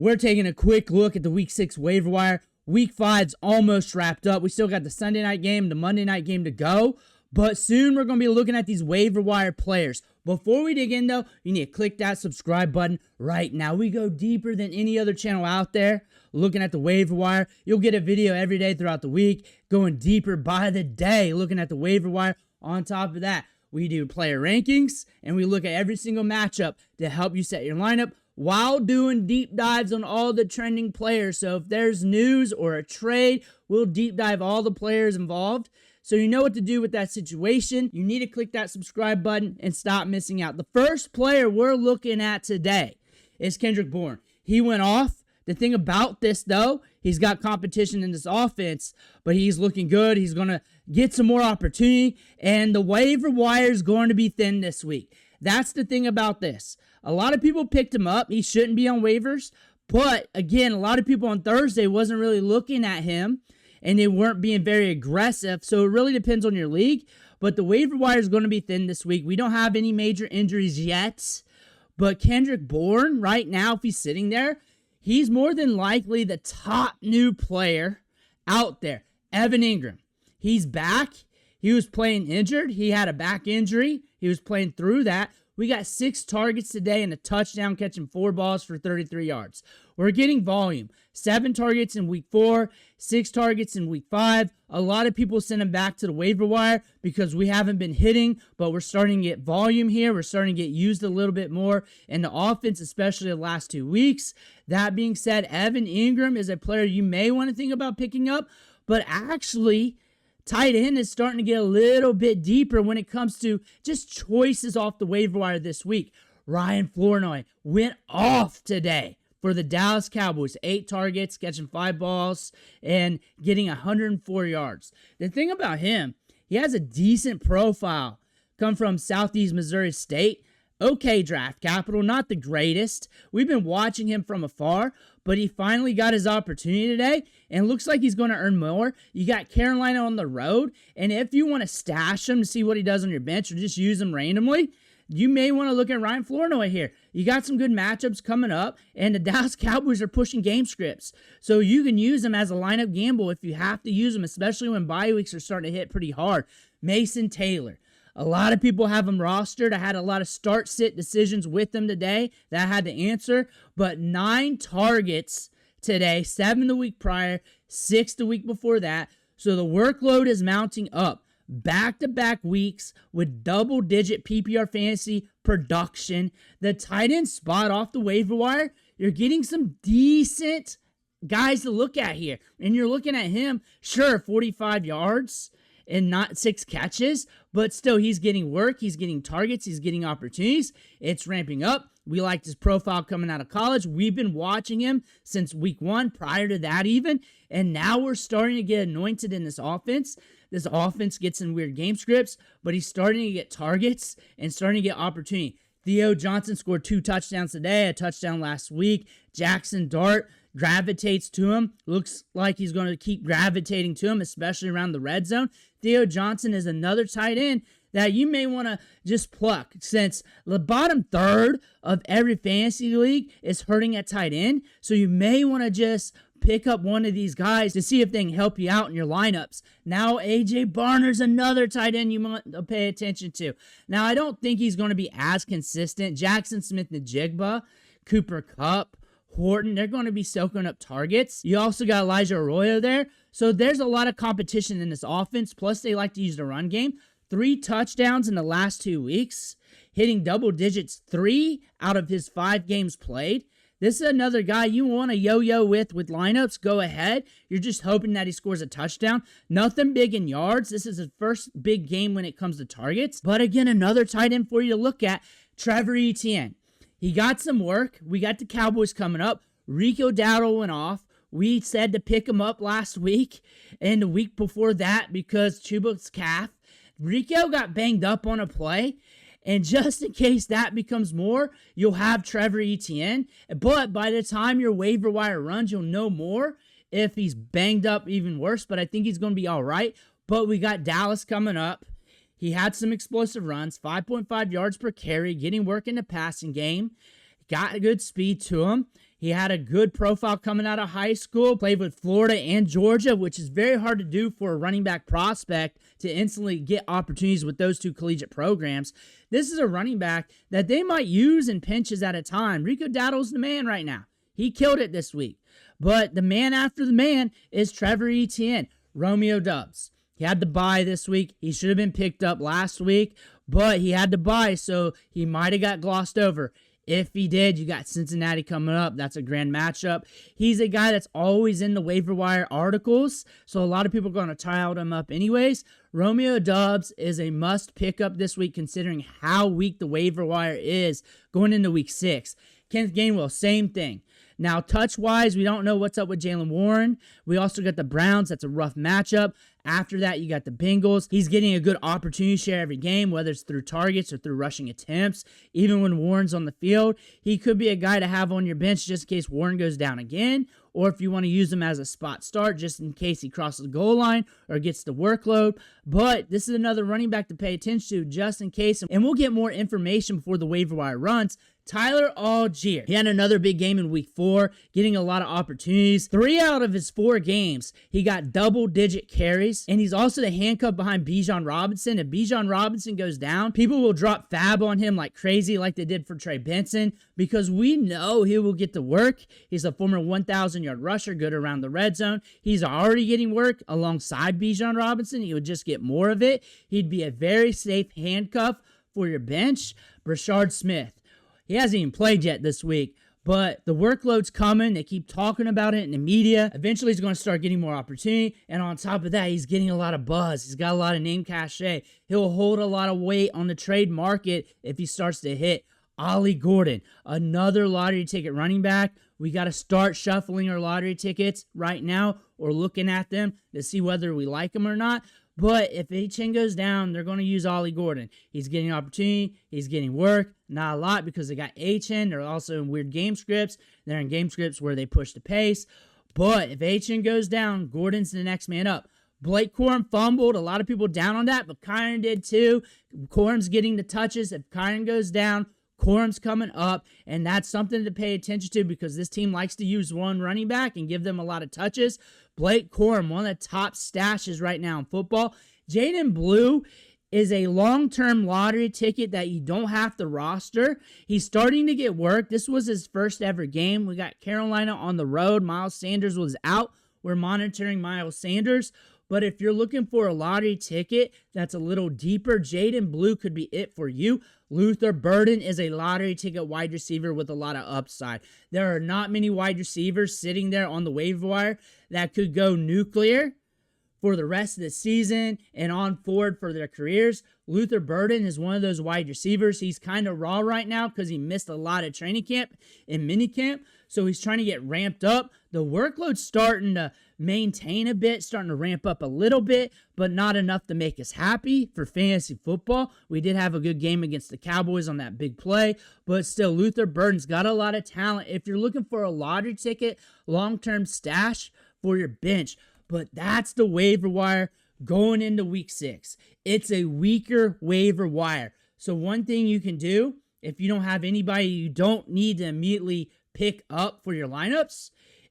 We're taking a quick look at the Week 6 waiver wire. Week 5's almost wrapped up. We still got the Sunday night game, the Monday night game to go. But soon we're going to be looking at these waiver wire players. Before we dig in, though, you need to click that subscribe button right now. We go deeper than any other channel out there looking at the waiver wire. You'll get a video every day throughout the week, going deeper by the day, looking at the waiver wire. On top of that, we do player rankings, and we look at every single matchup to help you set your lineup while doing deep dives on all the trending players. So if there's news or a trade, we'll deep dive all the players involved. So you know what to do with that situation. You need to click that subscribe button and stop missing out. The first player we're looking at today is Kendrick Bourne. He went off. The thing about this, though, he's got competition in this offense, but he's looking good. He's going to get some more opportunity, and the waiver wire is going to be thin this week. That's the thing about this. A lot of people picked him up. He shouldn't be on waivers, but again, a lot of people on Thursday wasn't really looking at him, and they weren't being very aggressive, so it really depends on your league. But the waiver wire is going to be thin this week. We don't have any major injuries yet, but Kendrick Bourne, right now, if he's sitting there, he's more than likely the top new player out there. Evan Engram, he's back. He was playing injured. He had a back injury. He was playing through that. We got 6 targets today and a touchdown, catching 4 balls for 33 yards. We're getting volume. 7 targets in week 4, 6 targets in week 5. A lot of people send him back to the waiver wire because we haven't been hitting, but we're starting to get volume here. We're starting to get used a little bit more in the offense, especially the last 2 weeks. That being said, Evan Engram is a player you may want to think about picking up, but actually, tight end is starting to get a little bit deeper when it comes to just choices off the waiver wire this week. Ryan Flournoy went off today for the Dallas Cowboys. 8 targets, catching 5 balls, and getting 104 yards. The thing about him, he has a decent profile. Come from Southeast Missouri State. Okay draft capital, not the greatest. We've been watching him from afar, but he finally got his opportunity today, and looks like he's going to earn more. You got Carolina on the road, and if you want to stash him to see what he does on your bench or just use him randomly, you may want to look at Ryan Flournoy here. You got some good matchups coming up, and the Dallas Cowboys are pushing game scripts. So you can use him as a lineup gamble if you have to use him, especially when bye weeks are starting to hit pretty hard. Mason Taylor. A lot of people have him rostered. I had a lot of start-sit decisions with them today that I had to answer, but 9 targets today, 7 the week prior, 6 the week before that. So the workload is mounting up. Back-to-back weeks with double-digit PPR fantasy production. The tight end spot off the waiver wire, you're getting some decent guys to look at here. And you're looking at him, sure, 45 yards and not 6 catches, but still he's getting work, he's getting targets, he's getting opportunities. It's ramping up. We liked his profile coming out of college. We've been watching him since week 1, prior to that even, and now we're starting to get anointed in this offense. This offense gets in weird game scripts, but he's starting to get targets and starting to get opportunity. Theo Johnson scored 2 touchdowns today, a touchdown last week. Jackson Dart gravitates to him. Looks like he's going to keep gravitating to him, especially around the red zone. Theo Johnson is another tight end that you may want to just pluck, since the bottom third of every fantasy league is hurting at tight end. So you may want to just pick up one of these guys to see if they can help you out in your lineups. Now, A.J. Barner's another tight end you want to pay attention to. Now, I don't think he's going to be as consistent. Jackson Smith-Njigba, Cooper Kupp, Horton, they're going to be soaking up targets. You also got Elijah Arroyo there. So there's a lot of competition in this offense. Plus, they like to use the run game. 3 touchdowns in the last 2 weeks, hitting double digits 3 out of his 5 games played. This is another guy you want to yo-yo with lineups. Go ahead. You're just hoping that he scores a touchdown. Nothing big in yards. This is his first big game when it comes to targets. But again, another tight end for you to look at, Trevor Etienne. He got some work. We got the Cowboys coming up. Rico Dowdle went off. We said to pick him up last week and the week before that because Chuba's calf. Rico got banged up on a play. And just in case that becomes more, you'll have Trevor Etienne. But by the time your waiver wire runs, you'll know more if he's banged up even worse. But I think he's going to be all right. But we got Dallas coming up. He had some explosive runs, 5.5 yards per carry, getting work in the passing game. Got a good speed to him. He had a good profile coming out of high school, played with Florida and Georgia, which is very hard to do for a running back prospect to instantly get opportunities with those two collegiate programs. This is a running back that they might use in pinches at a time. Rico Dowdle's the man right now. He killed it this week. But the man after the man is Trevor Etienne, Romeo Doubs. He had to bye this week. He should have been picked up last week, but he had to bye, so he might have got glossed over. If he did, you got Cincinnati coming up. That's a grand matchup. He's a guy that's always in the waiver wire articles, so a lot of people are going to tout him up anyways. Romeo Doubs is a must pick up this week considering how weak the waiver wire is going into week 6. Kenneth Gainwell, same thing. Now, touch-wise, we don't know what's up with Jaylen Warren. We also got the Browns. That's a rough matchup. After that, you got the Bengals. He's getting a good opportunity share every game, whether it's through targets or through rushing attempts. Even when Warren's on the field, he could be a guy to have on your bench just in case Warren goes down again, or if you want to use him as a spot start just in case he crosses the goal line or gets the workload. But this is another running back to pay attention to just in case, and we'll get more information before the waiver wire runs. Tyler Allgeier. He had another big game in week 4, getting a lot of opportunities. 3 out of his 4 games, he got double-digit carries, and he's also the handcuff behind Bijan Robinson. If Bijan Robinson goes down, people will drop fab on him like crazy like they did for Trey Benson because we know he will get the work. He's a former 1,000-yard rusher, good around the red zone. He's already getting work alongside Bijan Robinson. He would just get more of it. He'd be a very safe handcuff for your bench. Brashard Smith. He hasn't even played yet this week, but the workload's coming. They keep talking about it in the media. Eventually, he's going to start getting more opportunity, and on top of that, he's getting a lot of buzz. He's got a lot of name cachet. He'll hold a lot of weight on the trade market if he starts to hit. Ollie Gordon, another lottery ticket running back. We got to start shuffling our lottery tickets right now or looking at them to see whether we like them or not. But if Etienne goes down, they're going to use Ollie Gordon. He's getting opportunity. He's getting work. Not a lot because they got Etienne. They're also in weird game scripts. They're in game scripts where they push the pace. But if Etienne goes down, Gordon's the next man up. Blake Corum fumbled. A lot of people down on that, but Kyron did too. Corum's getting the touches. If Kyron goes down, Corum's coming up, and that's something to pay attention to because this team likes to use one running back and give them a lot of touches. Blake Corum, one of the top stashes right now in football. Jaydon Blue is a long-term lottery ticket that you don't have to roster. He's starting to get work. This was his first ever game. We got Carolina on the road. Miles Sanders was out. We're monitoring Miles Sanders. But if you're looking for a lottery ticket that's a little deeper, Jaydon Blue could be it for you. Luther Burden is a lottery ticket wide receiver with a lot of upside. There are not many wide receivers sitting there on the waiver wire that could go nuclear for the rest of the season and on forward for their careers. Luther Burden is one of those wide receivers. He's kind of raw right now because he missed a lot of training camp and mini camp, so he's trying to get ramped up. The workload's starting to maintain a bit, starting to ramp up a little bit, but not enough to make us happy for fantasy football. We did have a good game against the Cowboys on that big play, but still, Luther Burden's got a lot of talent. If you're looking for a lottery ticket, long-term stash for your bench, but that's the waiver wire going into week 6. It's a weaker waiver wire. So one thing you can do, if you don't have anybody you don't need to immediately pick up for your lineups,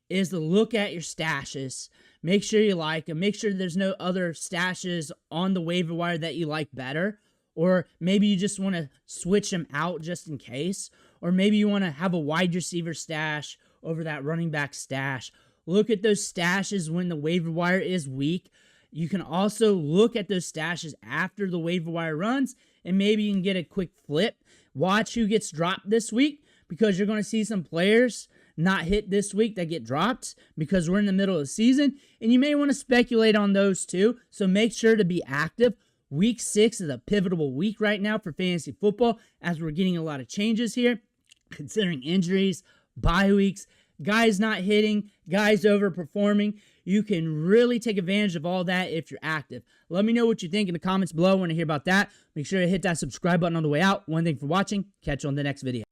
is to look at your stashes. Make sure you like them. Make sure there's no other stashes on the waiver wire that you like better. Or maybe you just want to switch them out just in case. Or maybe you want to have a wide receiver stash over that running back stash. Look at those stashes when the waiver wire is weak. You can also look at those stashes after the waiver wire runs, and maybe you can get a quick flip. Watch who gets dropped this week, because you're going to see some players not hit this week that get dropped because we're in the middle of the season, and you may want to speculate on those too. So make sure to be active. Week 6 is a pivotal week right now for fantasy football as we're getting a lot of changes here, considering injuries, bye weeks, guys not hitting, guys overperforming. You can really take advantage of all that if you're active. Let me know what you think in the comments below. I want to hear about that. Make sure to hit that subscribe button on the way out. One thing for watching. Catch you on the next video.